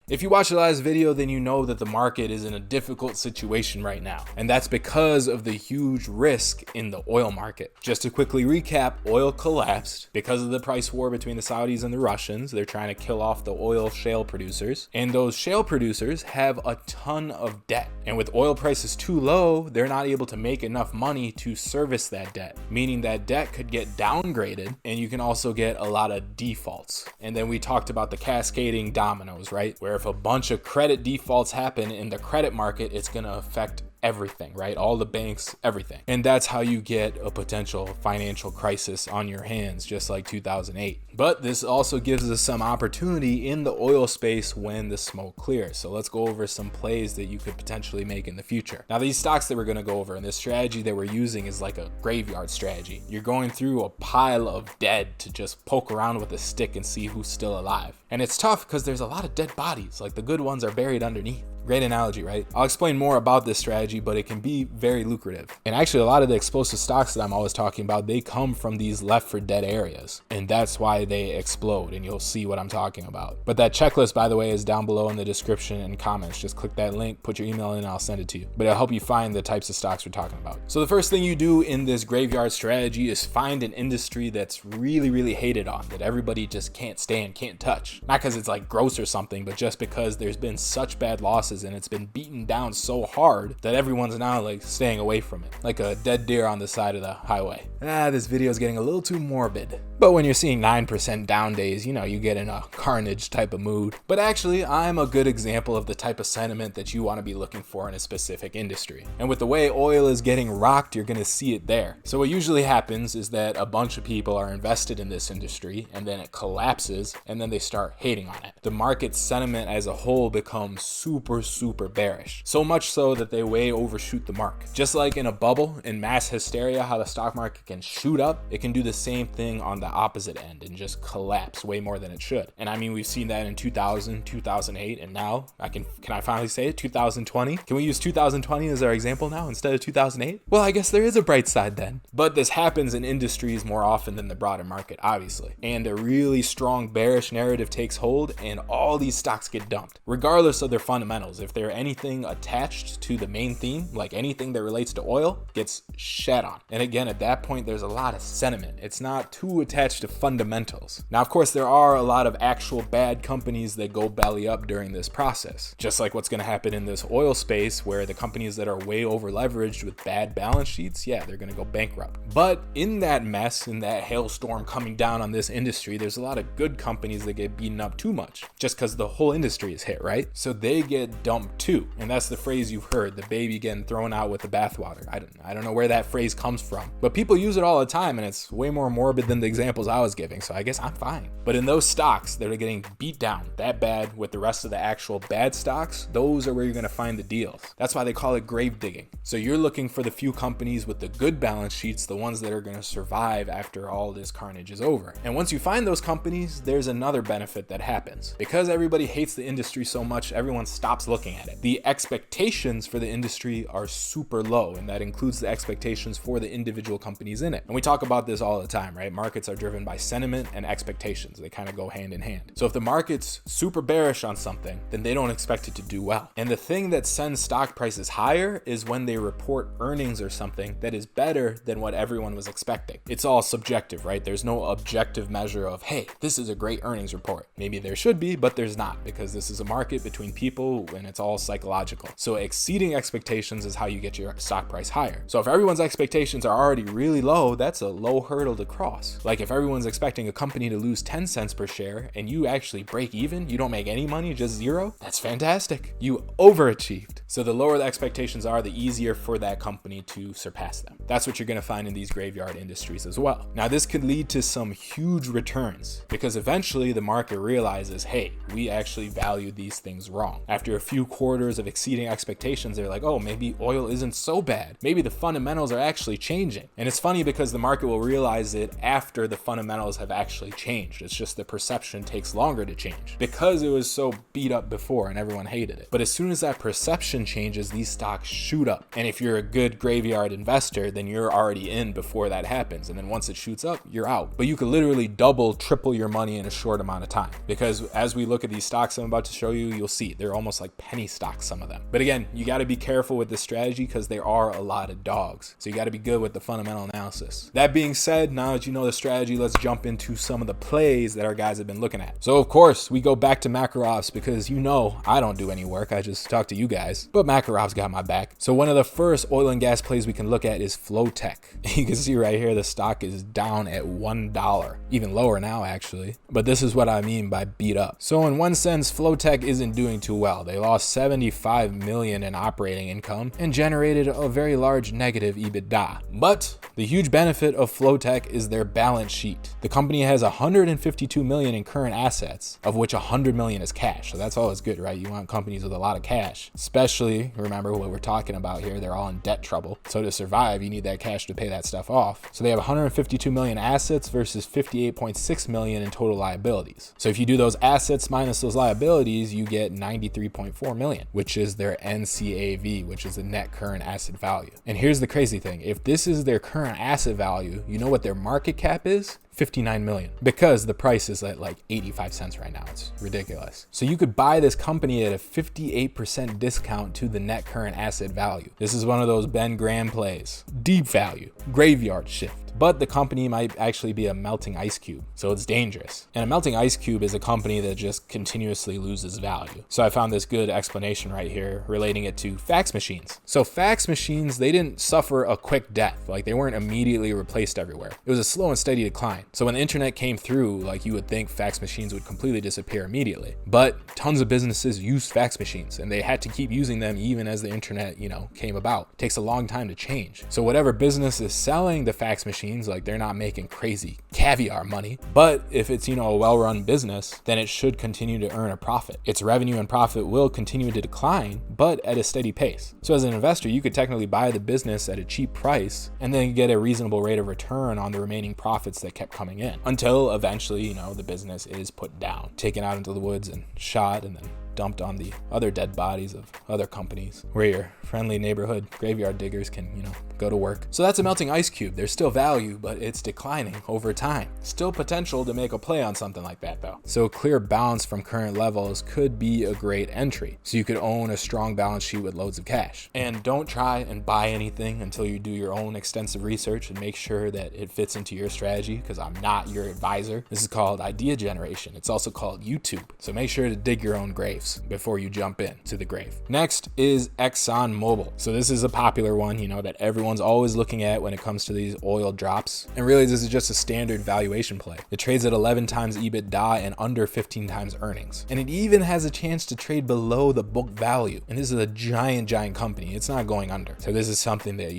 If you watched the last video, then you know that the market is in a difficult situation right now, and that's because of the huge risk in the oil market. Just to quickly recap, oil collapsed because of the price war between the Saudis and the Russians. They're trying to kill off the oil shale producers, and those shale producers have a ton of debt. And with oil prices too low, they're not able to make enough money to service that debt, meaning that debt could get downgraded, and you can also get a lot of defaults. And then we talked about the cascading dominoes, right? Where if a bunch of credit defaults happen in the credit market, it's going to affect everything, right? All the banks, everything. And that's how you get a potential financial crisis on your hands, just like 2008. But this also gives us some opportunity in the oil space when the smoke clears. So let's go over some plays that you could potentially make in the future. Now, these stocks that we're going to go over and this strategy that we're using is like a graveyard strategy. You're going through a pile of dead to just poke around with a stick and see who's still alive. And it's tough because there's a lot of dead bodies, like the good ones are buried underneath. Great analogy, right? I'll explain more about this strategy, but it can be very lucrative. And actually, a lot of the explosive stocks that I'm always talking about, they come from these left for dead areas. And that's why they explode, and you'll see what I'm talking about. But that checklist, by the way, is down below in the description and comments. Just click that link, put your email in, and I'll send it to you. But it'll help you find the types of stocks we're talking about. So the first thing you do in this graveyard strategy is find an industry that's really, really hated on, that everybody just can't stand, can't touch. Not because it's like gross or something, but just because there's been such bad losses and it's been beaten down so hard that everyone's now like staying away from it, like a dead deer on the side of the highway. This video is getting a little too morbid. But when you're seeing 9% down days, you know, you get in a carnage type of mood. But actually, I'm a good example of the type of sentiment that you want to be looking for in a specific industry. And with the way oil is getting rocked, you're going to see it there. So what usually happens is that a bunch of people are invested in this industry, and then it collapses, and then they start hating on it. The market sentiment as a whole becomes super bearish. So much so that they way overshoot the mark. Just like in a bubble, in mass hysteria, how the stock market can shoot up, it can do the same thing on the opposite end and just collapse way more than it should. And I mean, we've seen that in 2000, 2008, and now can I finally say it? 2020? Can we use 2020 as our example now instead of 2008? Well, I guess there is a bright side then. But this happens in industries more often than the broader market, obviously. And a really strong bearish narrative takes hold and all these stocks get dumped, regardless of their fundamentals. If they're anything attached to the main theme, like anything that relates to oil, gets shat on. And again, at that point, there's a lot of sentiment. It's not too attached to fundamentals. Now, of course, there are a lot of actual bad companies that go belly up during this process. Just like what's going to happen in this oil space where the companies that are way over leveraged with bad balance sheets, yeah, they're going to go bankrupt. But in that mess, in that hailstorm coming down on this industry, there's a lot of good companies that get beaten up too much just because the whole industry is hit, right? So they get dumped too. And that's the phrase you've heard, the baby getting thrown out with the bathwater. I don't know where that phrase comes from, but people use it all the time and it's way more morbid than the examples I was giving, so I guess I'm fine. But in those stocks that are getting beat down that bad with the rest of the actual bad stocks, those are where you're going to find the deals. That's why they call it grave digging. So you're looking for the few companies with the good balance sheets, the ones that are going to survive after all this carnage is over. And once you find those companies, there's another benefit that happens. Because everybody hates the industry so much, everyone stops looking at it. The expectations for the industry are super low, and that includes the expectations for the individual companies in it. And we talk about this all the time, right? Markets are driven by sentiment and expectations. They kind of go hand in hand. So if the market's super bearish on something, then they don't expect it to do well. And the thing that sends stock prices higher is when they report earnings or something that is better than what everyone was expecting. It's all subjective, right? There's no objective measure of, hey, this is a great earnings report. Maybe there should be, but there's not, because this is a market between people and it's all psychological. So exceeding expectations is how you get your stock price higher. So if everyone's expectations are already really low, that's a low hurdle to cross. Like if everyone's expecting a company to lose 10 cents per share and you actually break even, you don't make any money, just zero, that's fantastic. You overachieved. So the lower the expectations are, the easier for that company to surpass them. That's what you're going to find in these graveyard industries as well. Now, this could lead to some huge returns because eventually the market realizes, hey, we actually value these things wrong. After a few quarters of exceeding expectations, they're like, oh, maybe oil isn't so bad. Maybe the fundamentals are actually changing. And it's funny because the market will realize it after the fundamentals have actually changed. It's just the perception takes longer to change because it was so beat up before and everyone hated it. But as soon as that perception valuation changes, these stocks shoot up. And if you're a good graveyard investor, then you're already in before that happens. And then once it shoots up, you're out. But you could literally double, triple your money in a short amount of time. Because as we look at these stocks I'm about to show you, you'll see they're almost like penny stocks, some of them. But again, you got to be careful with this strategy because there are a lot of dogs. So you got to be good with the fundamental analysis. That being said, now that you know the strategy, let's jump into some of the plays that our guys have been looking at. So of course, we go back to macro ops because you know I don't do any work. I just talk to you guys. But macro ops got my back. So one of the first oil and gas plays we can look at is Flowtech. You can see right here the stock is down at $1, even lower now actually. But this is what I mean by beat up. So in one sense, Flowtech isn't doing too well. They lost $75 million in operating income and generated a very large negative EBITDA. But the huge benefit of Flowtech is their balance sheet. The company has $152 million in current assets, of which $100 million is cash. So that's always good, right? You want companies with a lot of cash, especially, remember what we're talking about here, they're all in debt trouble. So to survive, you need that cash to pay that stuff off. So they have $152 million assets versus $58.6 million in total liabilities. So if you do those assets minus those liabilities, you get $93.4 million, which is their NCAV, which is the net current asset value. And here's the crazy thing. If this is their current asset value, you know what their market cap is? $59 million, because the price is at like 85 cents right now. It's ridiculous. So you could buy this company at a 58% discount to the net current asset value. This is one of those Ben Graham plays. Deep value, graveyard shift. But the company might actually be a melting ice cube, so it's dangerous. And a melting ice cube is a company that just continuously loses value. So I found this good explanation right here relating it to fax machines. So fax machines, they didn't suffer a quick death. Like they weren't immediately replaced everywhere. It was a slow and steady decline. So when the internet came through, like you would think fax machines would completely disappear immediately. But tons of businesses use fax machines and they had to keep using them even as the internet, came about. It takes a long time to change. So whatever business is selling the fax machine, like they're not making crazy caviar money, but if it's a well-run business, then it should continue to earn a profit. Its revenue and profit will continue to decline, but at a steady pace. So as an investor, you could technically buy the business at a cheap price and then get a reasonable rate of return on the remaining profits that kept coming in until eventually the business is put down, taken out into the woods and shot, and then dumped on the other dead bodies of other companies where your friendly neighborhood graveyard diggers can, go to work. So that's a melting ice cube. There's still value, but it's declining over time. Still potential to make a play on something like that though. So a clear bounce from current levels could be a great entry. So you could own a strong balance sheet with loads of cash. And don't try and buy anything until you do your own extensive research and make sure that it fits into your strategy, because I'm not your advisor. This is called idea generation. It's also called YouTube. So make sure to dig your own graves before you jump in to the grave. Next is ExxonMobil. So this is a popular one, that everyone's always looking at when it comes to these oil drops. And really, this is just a standard valuation play. It trades at 11 times EBITDA and under 15 times earnings. And it even has a chance to trade below the book value. And this is a giant company. It's not going under. So this is something that,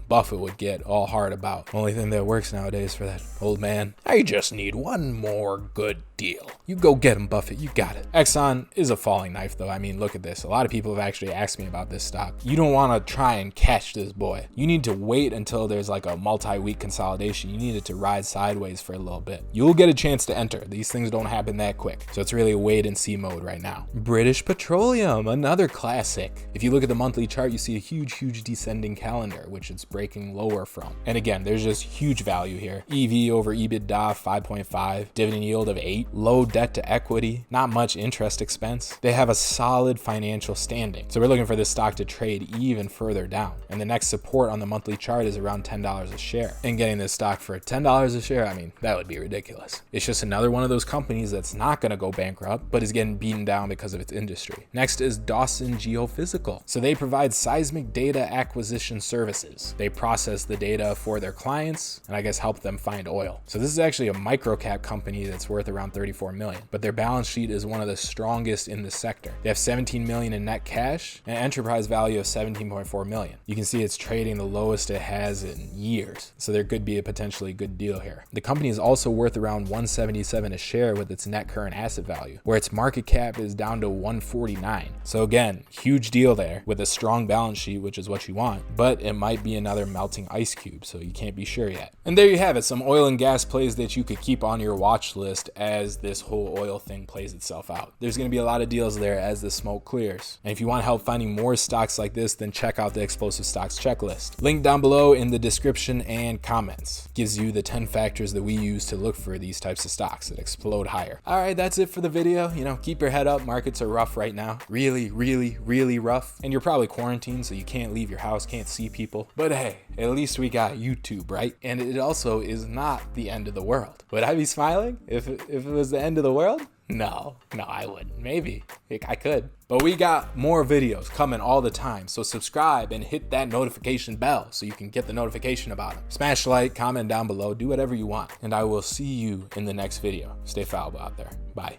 Buffett would get all hard about. Only thing that works nowadays for that old man. I just need one more good deal. You go get him, Buffett. You got it. Exxon is a falling knife though. I mean, look at this. A lot of people have actually asked me about this stock. You don't want to try and catch this boy. You need to wait until there's like a multi-week consolidation. You need it to ride sideways for a little bit. You'll get a chance to enter. These things don't happen that quick. So it's really a wait and see mode right now. British Petroleum, another classic. If you look at the monthly chart, you see a huge descending calendar, which it's breaking lower from. And again, there's just huge value here. EV over EBITDA 5.5, dividend yield of 8, low debt to equity, not much interest expense. They have a solid financial standing. So we're looking for this stock to trade even further down. And the next support on the monthly chart is around $10 a share. And getting this stock for $10 a share, I mean, that would be ridiculous. It's just another one of those companies that's not going to go bankrupt, but is getting beaten down because of its industry. Next is Dawson Geophysical. So they provide seismic data acquisition services. They process the data for their clients and I guess help them find oil. So this is actually a micro cap company that's worth around 34 million, but their balance sheet is one of the strongest in the sector. They have 17 million in net cash and an enterprise value of 17.4 million. You can see it's trading the lowest it has in years. So there could be a potentially good deal here. The company is also worth around 177 a share with its net current asset value, where its market cap is down to 149. So again, huge deal there with a strong balance sheet, which is what you want, but it might be another they're melting ice cubes, so you can't be sure yet. And there you have it, some oil and gas plays that you could keep on your watch list as this whole oil thing plays itself out. There's going to be a lot of deals there as the smoke clears. And if you want help finding more stocks like this, then check out the explosive stocks checklist. Link down below in the description and comments. Gives you the 10 factors that we use to look for these types of stocks that explode higher. All right, that's it for the video. You know, keep your head up. Markets are rough right now. Really, really, really rough. And you're probably quarantined, so you can't leave your house, can't see people. But hey, at least we got YouTube, right? And it also is not the end of the world. Would I be smiling if it was the end of the world? No, I wouldn't. Maybe I could. But we got more videos coming all the time. So subscribe and hit that notification bell so you can get the notification about them. Smash like, comment down below, do whatever you want. And I will see you in the next video. Stay fallible out there. Bye.